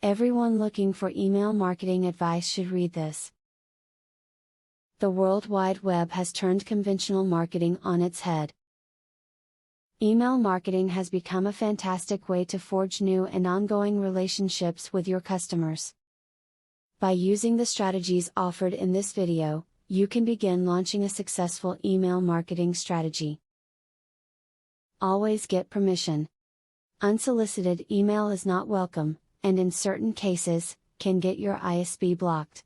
Everyone looking for email marketing advice should read this. The World Wide Web has turned conventional marketing on its head. Email marketing has become a fantastic way to forge new and ongoing relationships with your customers. By using the strategies offered in this video, you can begin launching a successful email marketing strategy. Always get permission. Unsolicited email is not welcome, and in certain cases, can get your ISP blocked.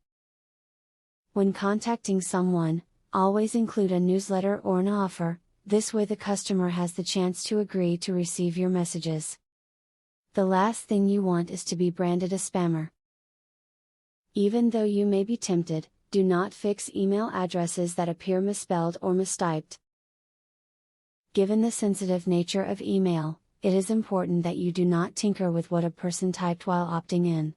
When contacting someone, always include a newsletter or an offer. This way the customer has the chance to agree to receive your messages. The last thing you want is to be branded a spammer. Even though you may be tempted, do not fix email addresses that appear misspelled or mistyped. Given the sensitive nature of email, it is important that you do not tinker with what a person typed while opting in.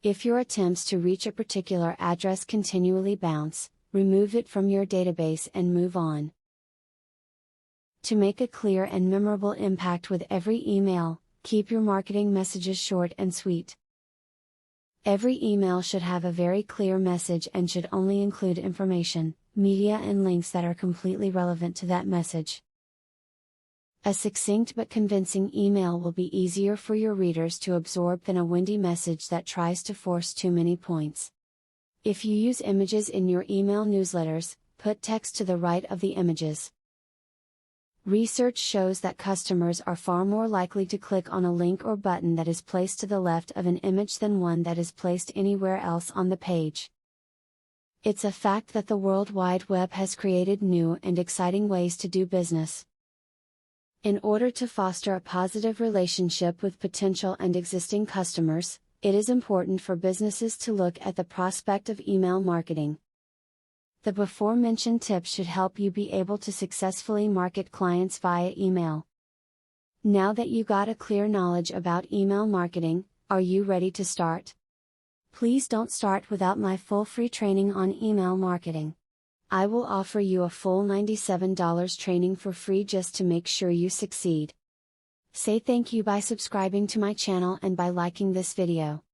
If your attempts to reach a particular address continually bounce, remove it from your database and move on. To make a clear and memorable impact with every email, keep your marketing messages short and sweet. Every email should have a very clear message and should only include information, media and links that are completely relevant to that message. A succinct but convincing email will be easier for your readers to absorb than a windy message that tries to force too many points. If you use images in your email newsletters, put text to the right of the images. Research shows that customers are far more likely to click on a link or button that is placed to the left of an image than one that is placed anywhere else on the page. It's a fact that the World Wide Web has created new and exciting ways to do business. In order to foster a positive relationship with potential and existing customers, it is important for businesses to look at the prospect of email marketing. The before-mentioned tips should help you be able to successfully market clients via email. Now that you got a clear knowledge about email marketing, are you ready to start? Please don't start without my full free training on email marketing. I will offer you a full $97 training for free just to make sure you succeed. Say thank you by subscribing to my channel and by liking this video.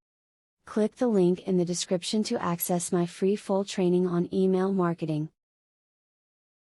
Click the link in the description to access my free full training on email marketing.